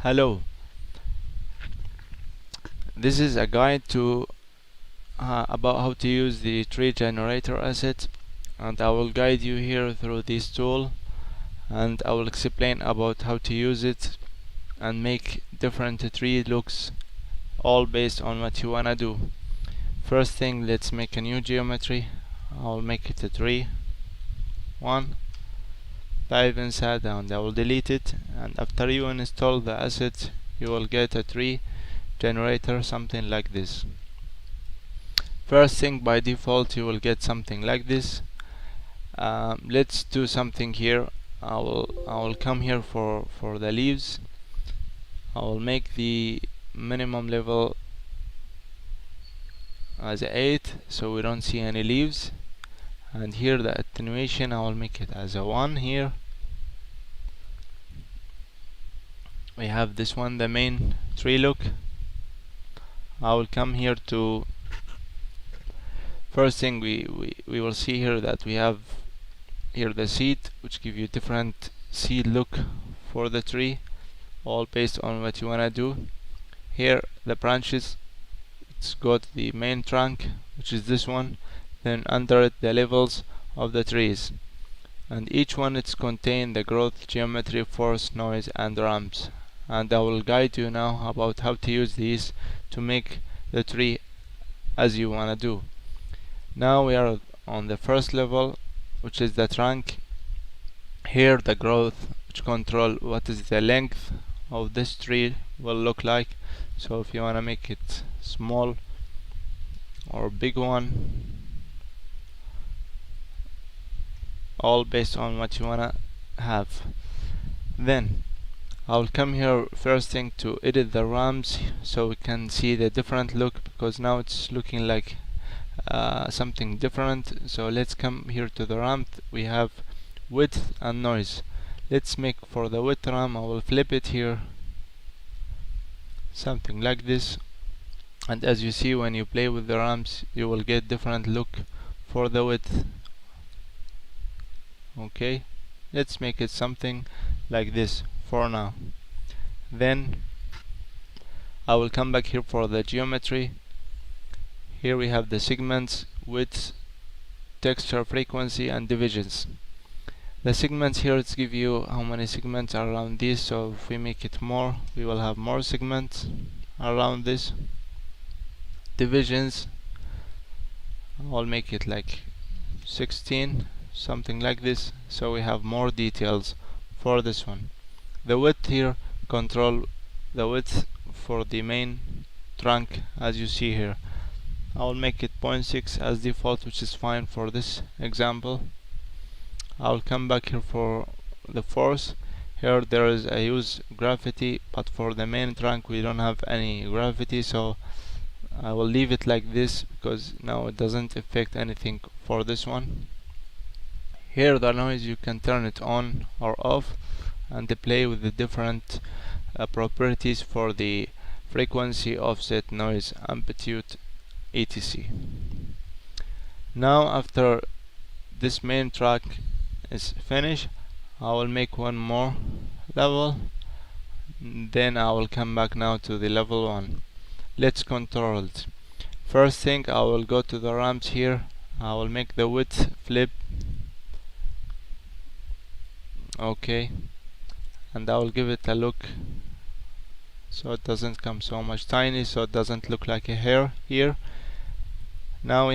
Hello, this is a guide to about how to use the tree generator asset, and I will guide you here through this tool, and I will explain about how to use it and make different tree looks, all based on what you wanna do. First thing, let's make a new geometry. I'll make it a tree one, dive inside, and I will delete it. And after you install the asset, you will get a tree generator, something like this. First thing, by default you will get something like this. Let's do something here. I will come here for the leaves. I will make the minimum level as 8 so we don't see any leaves, and here the attenuation I will make it as a 1. Here we have this one, the main tree look. I will come here to first thing, we will see here that we have here the seed, which give you different seed look for the tree, all based on what you wanna do. Here the branches, it's got the main trunk, which is this one, then under it the levels of the trees, and each one it's contain the growth, geometry, force, noise, and ramps. And I will guide you now about how to use these to make the tree as you wanna do. Now we are on the first level, which is the trunk. Here the growth, which control what is the length of this tree will look like. So if you wanna make it small or big one, all based on what you wanna have. Then I'll come here first thing to edit the ramps so we can see the different look, because now it's looking like something different. So let's come here to the ramp. We have width and noise. Let's make for the width ramp, I will flip it here, something like this. And as you see, when you play with the ramps, you will get different look for the width. Okay, let's make it something like this for now. Then I will come back here for the geometry. Here we have the segments, width, texture, frequency, and divisions. The segments here, it's give you how many segments are around this. So if we make it more, we will have more segments around this. Divisions, I'll make it like 16, something like this, so we have more details for this one. The width here, control the width for the main trunk, as you see here. I'll make it 0.6 as default, which is fine for this example. I'll come back here for the force. Here there is a use gravity, but for the main trunk we don't have any gravity, so I will leave it like this because now it doesn't affect anything for this one. Here the noise, you can turn it on or off and play with the different properties for the frequency, offset, noise, amplitude, etc. Now after this main track is finished, I will make one more level, then I will come back now to the level 1. Let's control it. First thing, I will go to the ramps here. I will make the width flip, okay, and I will give it a look so it doesn't come so much tiny, so it doesn't look like a hair here. Now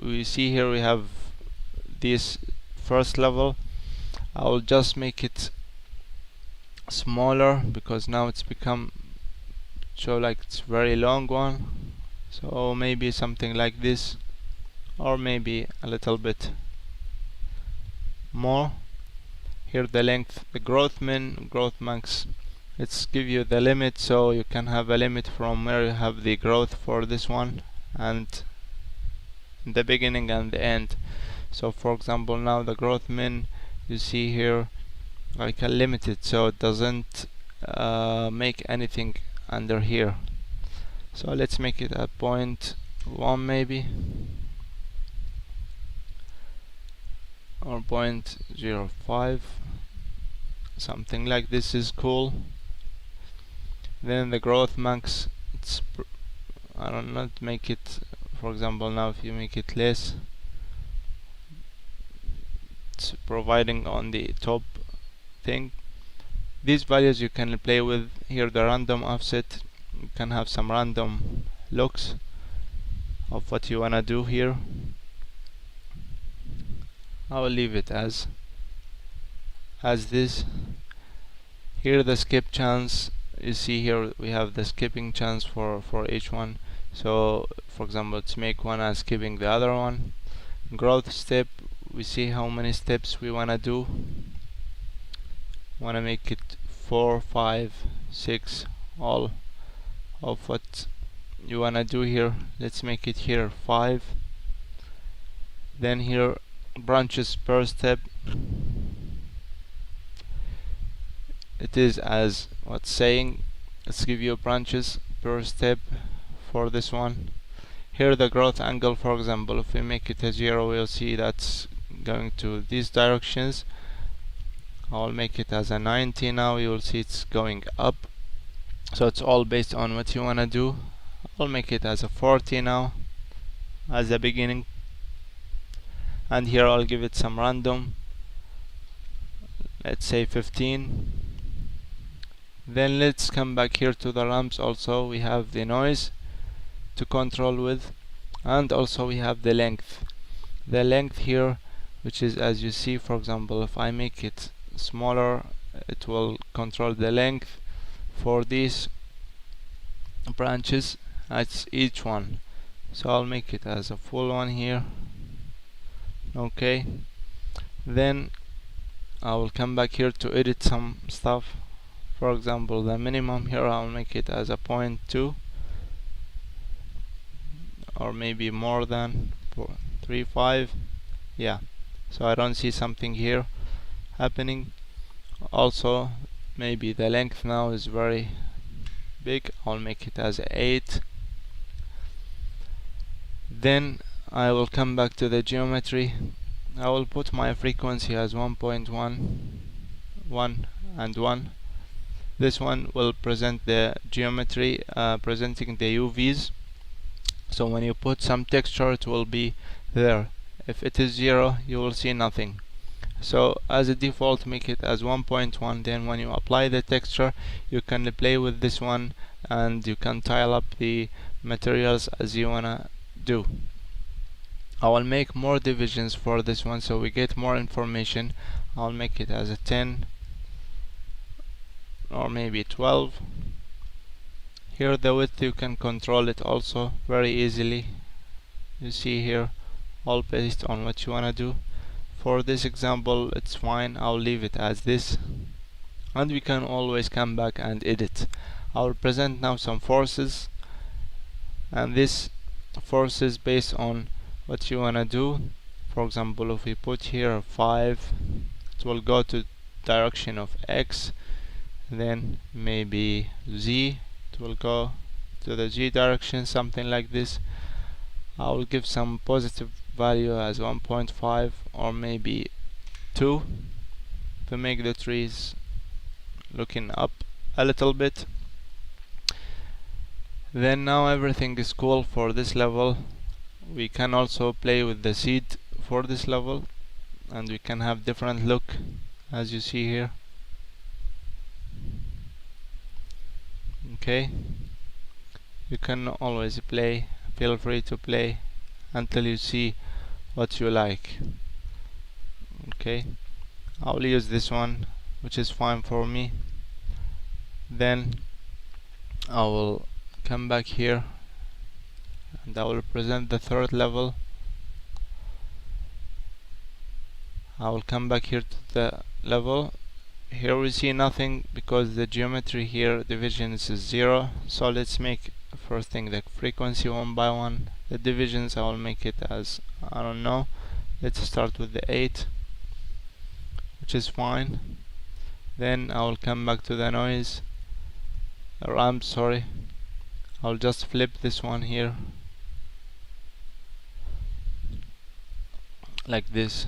we see here we have this first level. I will just make it smaller because now it's become show like it's very long one, so maybe something like this, or maybe a little bit more. Here the length, the growth min, growth max, let's give you the limit, so you can have a limit from where you have the growth for this one, and the beginning and the end. So for example, now the growth min, you see here I can limit it so it doesn't make anything under here. So let's make it at 0.1 maybe, or 0.05, something like this is cool. Then the growth max, I don't not make it, for example, now if you make it less, it's providing on the top thing. These values you can play with. Here the random offset, you can have some random looks of what you wanna do here. I will leave it as this. Here the skip chance, you see here we have the skipping chance for each one. So for example, let's make one as skipping the other one. Growth step, we see how many steps we wanna do. Wanna make it 4, 5, 6, all of what you wanna do here. Let's make it here 5. Then here branches per step, it is as what's saying, let's give you branches per step for this one. Here the growth angle, for example, if we make it a 0, we'll see that's going to these directions. I'll make it as a 90 now, you will see it's going up. So it's all based on what you want to do. I'll make it as a 40 now as a beginning, and here I'll give it some random, let's say 15. Then let's come back here to the ramps. Also we have the noise to control with, and also we have the length here, which is, as you see, for example, if I make it smaller, it will control the length for these branches at each one. So I'll make it as a full one here. Okay, then I will come back here to edit some stuff. For example, the minimum here, I'll make it as a 0.2, or maybe more than 3.5. yeah, so I don't see something here happening. Also maybe the length now is very big, I'll make it as 8. Then I will come back to the geometry. I will put my frequency as 1.1, 1 and 1. This one will present the geometry, presenting the UVs. So when you put some texture, it will be there. If it is 0, you will see nothing. So as a default, make it as 1.1. Then when you apply the texture, you can play with this one, and you can tile up the materials as you wanna do. I will make more divisions for this one so we get more information. I'll make it as a 10 or maybe 12. Here the width, you can control it also very easily. You see here, all based on what you wanna do. For this example, it's fine, I'll leave it as this, and we can always come back and edit. I will present now some forces, and this forces based on what you wanna do. For example, if we put here 5, it will go to direction of X. Then maybe Z, it will go to the Z direction, something like this. I will give some positive value as 1.5 or maybe 2 to make the trees looking up a little bit. Then now everything is cool for this level. We can also play with the seed for this level, and we can have different look as you see here. Okay, you can always play, feel free to play until you see what you like. Okay, I'll use this one, which is fine for me. Then I will come back here and I will present the third level. I will come back here to the level. Here we see nothing because the geometry here divisions is 0. So let's make first thing the frequency 1 by 1. The divisions, I will make it as, I don't know, let's start with the 8, which is fine. Then I will come back to the noise, ramp, sorry. I'll just flip this one here like this.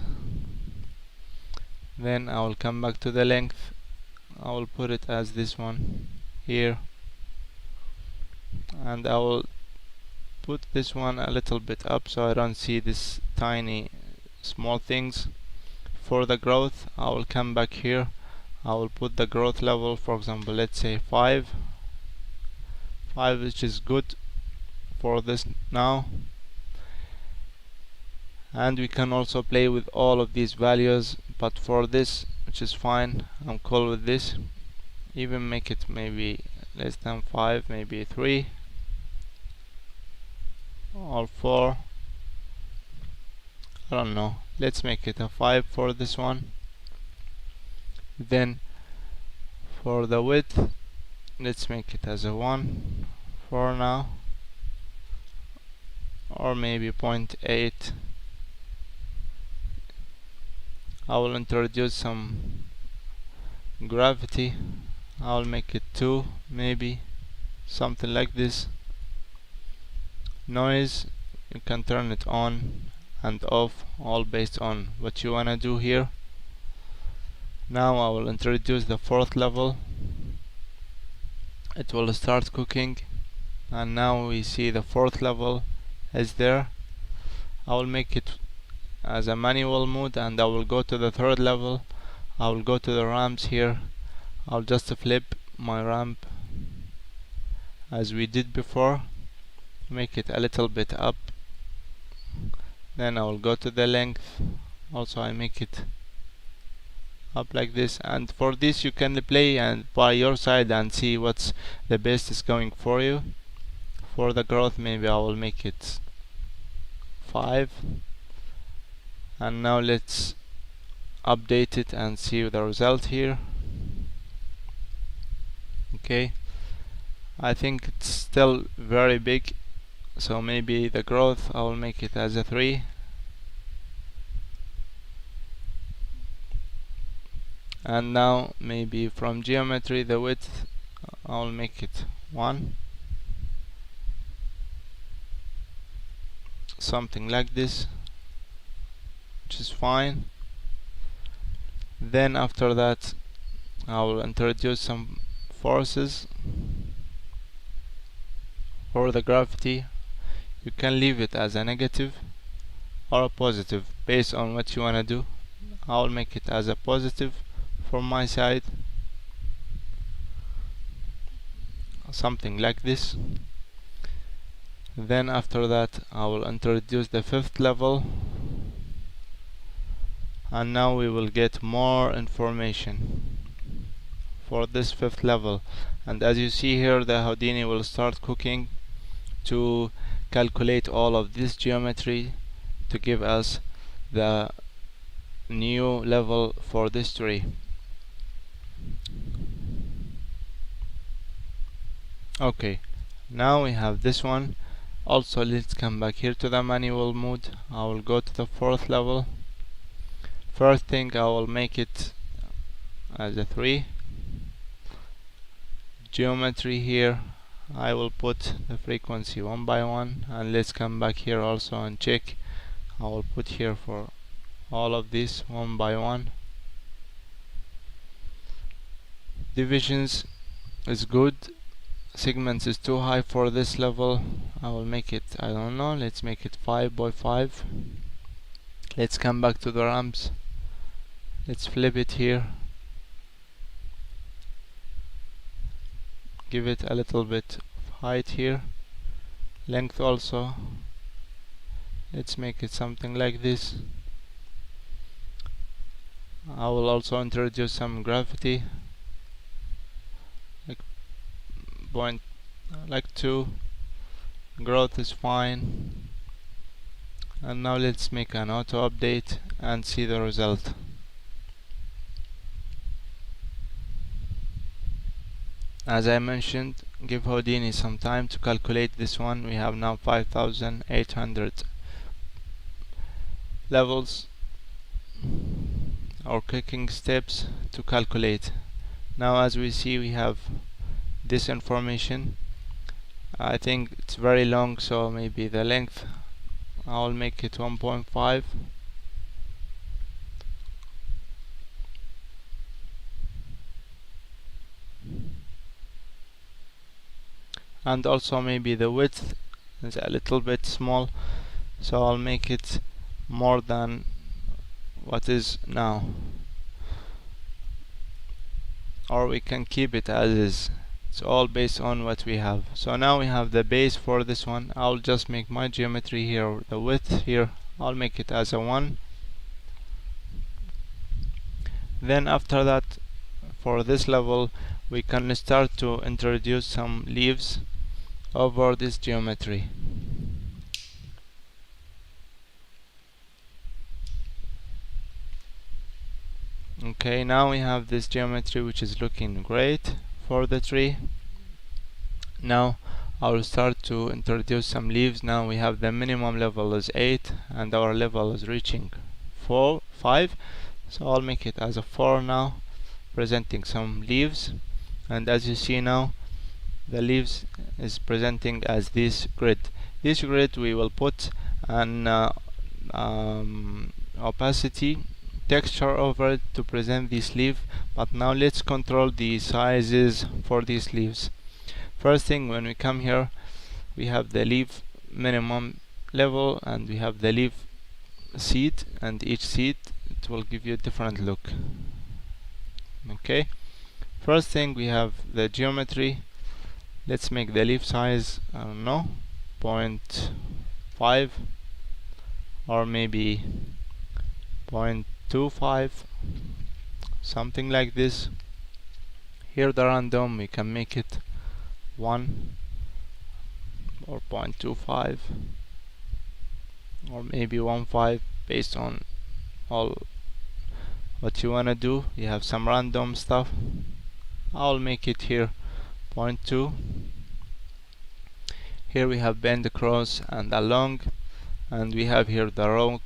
Then I will come back to the length. I will put it as this one here. and I will put this one a little bit up so I don't see this tiny small things. For the growth, I will come back here. I will put the growth level, for example, let's say 5, which is good for this now. And we can also play with all of these values, but for this, which is fine, I'm cool with this. Even make it maybe less than 5, maybe 3 or 4, I don't know. Let's make it a 5 for this one. Then for the width, let's make it as a 1 for now, or maybe 0.8. I will introduce some gravity. I'll make it 2, maybe something like this. Noise, you can turn it on and off, all based on what you wanna do here. Now I will introduce the 4th level. It will start cooking, and now we see the 4th level is there. I will make it as a manual mode, and I will go to the 3rd level. I will go to the ramps here. I'll just flip my ramp as we did before, make it a little bit up. Then I will go to the length, also I make it up like this, and for this you can play and by your side and see what's the best is going for you. For the growth, maybe I will make it 5, and now let's update it and see the result here. Okay, I think it's still very big, so maybe the growth I will make it as a 3. And now maybe from geometry, the width I'll make it 1, something like this, which is fine. Then after that I will introduce some forces. For the gravity, you can leave it as a negative or a positive based on what you wanna do. I'll make it as a positive from my side, something like this. Then after that I will introduce the 5th level, and now we will get more information for this 5th level. And as you see here, the Houdini will start cooking to calculate all of this geometry to give us the new level for this tree. Okay, now we have this one. Also, let's come back here to the manual mode. I will go to the 4th level. First thing, I will make it as a 3. Geometry here, I will put the frequency 1 by 1, and let's come back here also and check. I will put here for all of this 1 by 1. Divisions is good. Segments is too high for this level. I will make it, I don't know, let's make it 5 by 5. Let's come back to the ramps. Let's flip it here. Give it a little bit of height here. Length also. Let's make it something like this. I will also introduce some gravity, like 2. Growth is fine. And now let's make an auto update and see the result. As I mentioned, give Houdini some time to calculate this one. We have now 5,800 levels or clicking steps to calculate. Now as we see, we have this information. I think it's very long, so maybe the length I'll make it 1.5. and also maybe the width is a little bit small, so I'll make it more than what is now, or we can keep it as is. It's all based on what we have. So now we have the base for this one. I'll just make my geometry here, the width here, I'll make it as a 1. Then after that, for this level, we can start to introduce some leaves over this geometry. Okay, now we have this geometry which is looking great for the tree. Now I will start to introduce some leaves. Now we have the minimum level is 8 and our level is reaching 5, so I'll make it as a 4 now, presenting some leaves. And as you see now, the leaves is presenting as this grid. This grid we will put an opacity texture over it to present this leaf. But now let's control the sizes for these leaves. First thing, when we come here, we have the leaf minimum level and we have the leaf seed, and each seed it will give you a different look. Okay, first thing, we have the geometry. Let's make the leaf size, I don't know, 0.5 or maybe 0.25, something like this. Here the random, we can make it 1 or 0.25 or maybe 1.5, based on all what you wanna do. You have some random stuff. I'll make it here 0.2. Here we have bend across and along, and we have here the row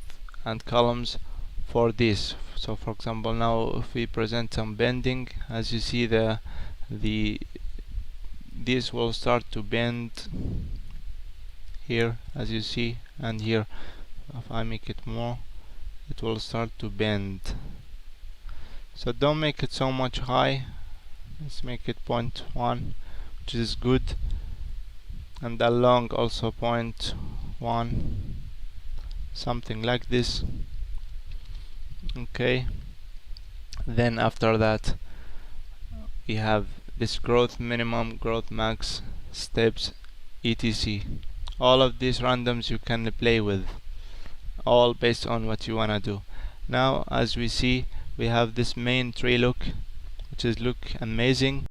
and columns for this. So for example, now if we present some bending, as you see this will start to bend here, as you see, and here if I make it more, it will start to bend. So don't make it so much high, let's make it 0.1, which is good, and along also 0.1, something like this. Okay, then after that we have this growth minimum, growth max, steps, etc. All of these randoms you can play with, all based on what you wanna do. Now as we see, we have this main tree look, which is look amazing.